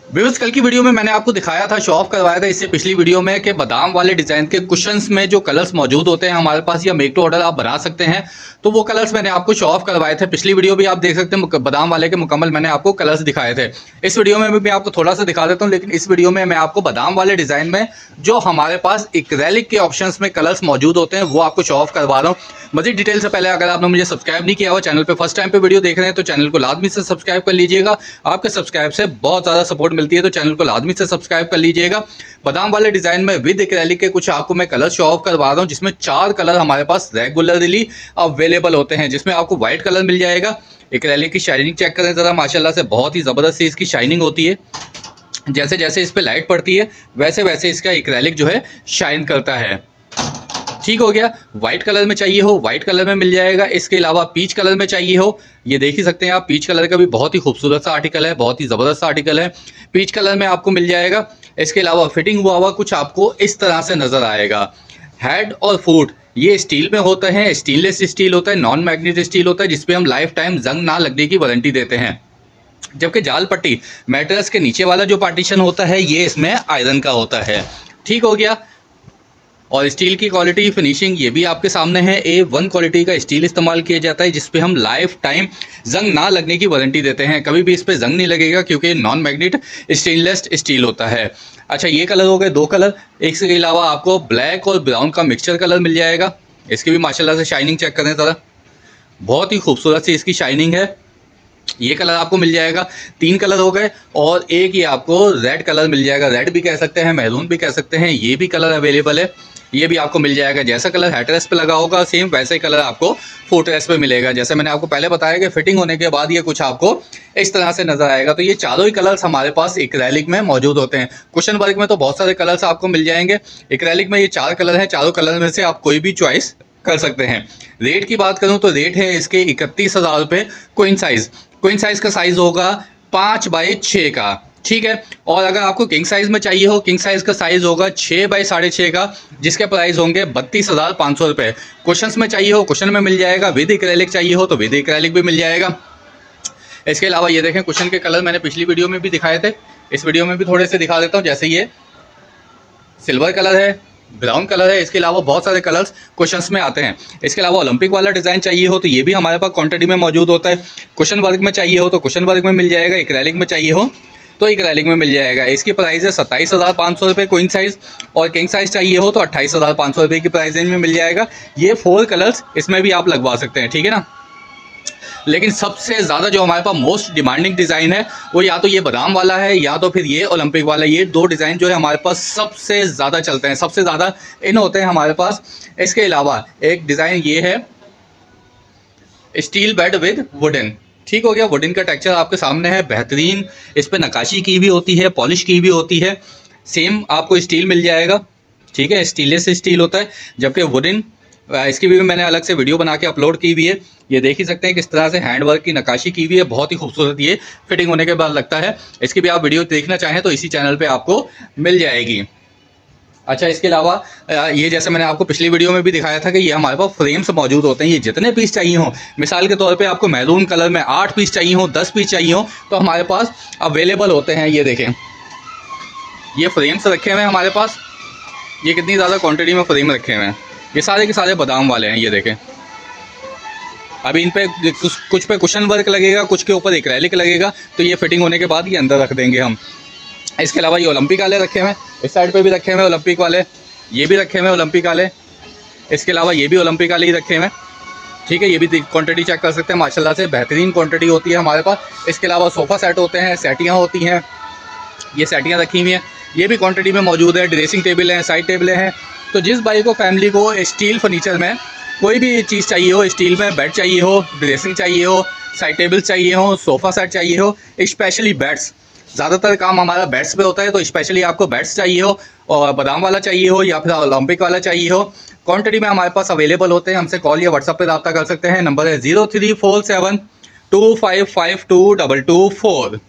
Viewers, कल की video में मैंने आपको दिखाया था, शो ऑफ करवाया था इससे पिछली वीडियो में कि बादाम वाले डिजाइन के कुशंस में जो कलर्स मौजूद होते हैं हमारे पास या मेक टू ऑर्डर आप बना सकते हैं, तो वो कलर्स मैंने आपको शो ऑफ करवाए थे। पिछली वीडियो भी आप देख सकते हैं, बादाम वाले के मुकम्मल मैंने आपको कलर्स दिखाए थे। इस वीडियो में भी मैं आपको थोड़ा सा दिखा देता हूँ, लेकिन इस वीडियो में मैं आपको बादाम वाले डिजाइन में जो हमारे पास एक्रेलिक के ऑप्शंस में कलर्स मौजूद होते हैं वो आपको शो ऑफ करवा रहा हूँ। मजीद डिटेल से पहले अगर आपने मुझे सब्सक्राइब नहीं किया हुआ, चैनल पे फर्स्ट टाइम पे वीडियो देख रहे हैं तो चैनल को लाजमी से सब्सक्राइब कर लीजिएगा। आपके सब्सक्राइब से बहुत ज़्यादा सपोर्ट मिलती है, तो चैनल को लाजमी से सब्सक्राइब कर लीजिएगा। बादाम वाले डिजाइन में विद एक्रेलिक के कुछ आपको मैं कलर शो ऑफ करवा रहा हूँ, जिसमें 4 कलर हमारे पास रेगुलरली अवेलेबल होते हैं, जिसमें आपको व्हाइट कलर मिल जाएगा। एक्रेलिक की शाइनिंग चेक करें ज़रा, माशाल्लाह से बहुत ही ज़बरदस्त सी इसकी शाइनिंग होती है। जैसे जैसे इस पर लाइट पड़ती है वैसे वैसे इसका एक्रेलिक जो है शाइन करता है। ठीक हो गया। व्हाइट कलर में चाहिए हो व्हाइट कलर में मिल जाएगा। इसके अलावा पीच कलर में चाहिए हो, ये देख ही सकते हैं आप, पीच कलर का भी बहुत ही खूबसूरत सा आर्टिकल है, बहुत ही ज़बरदस्त आर्टिकल है। पीच कलर में आपको मिल जाएगा। इसके अलावा फिटिंग हुआ कुछ आपको इस तरह से नज़र आएगा। हेड और फुट ये स्टील में होता है, स्टेनलेस स्टील होता है, नॉन मैग्नेट स्टील होता है, जिसपे हम लाइफ टाइम जंग ना लगने की वारंटी देते हैं। जबकि जाल पट्टी मैट्रेस के नीचे वाला जो पार्टीशन होता है ये इसमें आयरन का होता है। ठीक हो गया। और स्टील की क्वालिटी, फिनिशिंग ये भी आपके सामने है। A1 क्वालिटी का स्टील इस्तेमाल किया जाता है, जिसपे हम लाइफ टाइम जंग ना लगने की वारंटी देते हैं। कभी भी इस पे जंग नहीं लगेगा क्योंकि नॉन मैग्नेट स्टेनलेस स्टील होता है। अच्छा, ये कलर हो गए 2 कलर। इसके अलावा आपको ब्लैक और ब्राउन का मिक्सचर कलर मिल जाएगा। इसकी भी माशाल्लाह से शाइनिंग चेक करें ज़रा, बहुत ही खूबसूरत सी इसकी शाइनिंग है। ये कलर आपको मिल जाएगा। 3 कलर हो गए और एक ये आपको रेड कलर मिल जाएगा। रेड भी कह सकते हैं, मैरून भी कह सकते हैं, ये भी कलर अवेलेबल है। ये भी आपको मिल जाएगा। जैसा कलर हेडरेस्ट पे लगा होगा सेम वैसे ही कलर आपको फुटरेस्ट पे मिलेगा। जैसे मैंने आपको पहले बताया कि फिटिंग होने के बाद ये कुछ आपको इस तरह से नजर आएगा। तो ये चारों ही कलर्स हमारे पास एक्रेलिक में मौजूद होते हैं। कुशन वर्क में तो बहुत सारे कलर्स आपको मिल जाएंगे, एक्रेलिक में ये 4 कलर हैं। चारों कलर में से आप कोई भी चॉइस कर सकते हैं। रेट की बात करूं तो रेट है इसके 31,000 रुपये। क्वीन साइज का साइज होगा 5x6 का। ठीक है। और अगर आपको किंग साइज में चाहिए हो, किंग साइज का साइज होगा 6x6.5 का, जिसके प्राइस होंगे 32,500 रुपये। कुशंस में चाहिए हो कुशन में मिल जाएगा, विद एक्रेलिक चाहिए हो तो विद एक्रेलिक भी मिल जाएगा। इसके अलावा ये देखें, कुशन के कलर मैंने पिछली वीडियो में भी दिखाए थे, इस वीडियो में भी थोड़े से दिखा देता हूँ। जैसे ये सिल्वर कलर है, ब्राउन कलर है। इसके अलावा बहुत सारे कलर्स कुशंस में आते हैं। इसके अलावा ओलंपिक वाला डिज़ाइन चाहिए हो तो ये भी हमारे पास क्वांटिटी में मौजूद होता है। कुशन वर्क में चाहिए हो तो कुशन वर्क में मिल जाएगा, एक्रेलिक में चाहिए हो तो एक्रेलिक में मिल जाएगा। इसकी प्राइस है 27,500 रुपये क्वीन साइज, और किंग साइज चाहिए हो तो 28,500 रुपये की प्राइस रेंज में मिल जाएगा। ये 4 कलर्स इसमें भी आप लगवा सकते हैं। ठीक है ना। लेकिन सबसे ज़्यादा जो हमारे पास मोस्ट डिमांडिंग डिज़ाइन है वो या तो ये बादाम वाला है या तो फिर ये ओलंपिक वाला। ये 2 डिज़ाइन जो है हमारे पास सबसे ज़्यादा चलते हैं, सबसे ज़्यादा इन होते हैं हमारे पास। इसके अलावा एक डिज़ाइन ये है स्टील बेड विद वुडन। ठीक हो गया। वुडन का टेक्सचर आपके सामने है, बेहतरीन। इस पर नक्काशी की भी होती है, पॉलिश की भी होती है। सेम आपको स्टील मिल जाएगा। ठीक है, स्टीललेस स्टील होता है। जबकि वुडन, इसकी भी मैंने अलग से वीडियो बना के अपलोड की हुई है। ये देख ही सकते हैं किस तरह से हैंड वर्क की नक्काशी की हुई है, बहुत ही खूबसूरत ये फिटिंग होने के बाद लगता है। इसकी भी आप वीडियो देखना चाहें तो इसी चैनल पे आपको मिल जाएगी। अच्छा, इसके अलावा ये जैसे मैंने आपको पिछली वीडियो में भी दिखाया था कि ये हमारे पास फ्रेम्स मौजूद होते हैं। ये जितने पीस चाहिए हो, मिसाल के तौर पे आपको मैरून कलर में 8 पीस चाहिए हो, 10 पीस चाहिए हो तो हमारे पास अवेलेबल होते हैं। ये देखें, ये फ्रेम्स रखे हुए हैं हमारे पास। ये कितनी ज़्यादा क्वान्टिटी में फ्रेम रखे हुए हैं। ये सारे के सारे बादाम वाले हैं। ये देखें, अभी इन पे कुछ पे कुशन वर्क लगेगा, कुछ के ऊपर एक्रेलिक लगेगा, तो ये फिटिंग होने के बाद ये अंदर रख देंगे हम। इसके अलावा ये ओलंपिक वाले रखे हुए हैं, इस साइड पे भी रखे हुए हैं ओलंपिक वाले, ये भी रखे हुए हैं ओलंपिक वाले। इसके अलावा ये भी ओलंपिक वाले ही रखे हुए हैं। ठीक है, ये भी क्वांटिटी चेक कर सकते हैं, माशाल्लाह से बेहतरीन क्वांटिटी होती है हमारे पास। इसके अलावा सोफ़ा सेट होते हैं, सेटियाँ होती हैं, ये सेटियाँ रखी हुई हैं, ये भी क्वान्टिटी में मौजूद है। ड्रेसिंग टेबल हैं, साइड टेबलें हैं। तो जिस भाई को, फैमिली को स्टील फर्नीचर में कोई भी चीज़ चाहिए हो, स्टील में बेड चाहिए हो, ड्रेसिंग चाहिए हो, साइड टेबल चाहिए हो, सोफ़ा सेट चाहिए हो, स्पेशली बेड्स, ज़्यादातर काम हमारा बेड्स पे होता है, तो स्पेशली आपको बेड्स चाहिए हो और बादाम वाला चाहिए हो या फिर ओलंपिक वाला चाहिए हो, क्वांटिटी में हमारे पास अवेलेबल होते हैं। हमसे कॉल या व्हाट्सएप पे रब्ता कर सकते हैं। नंबर है 034725522224।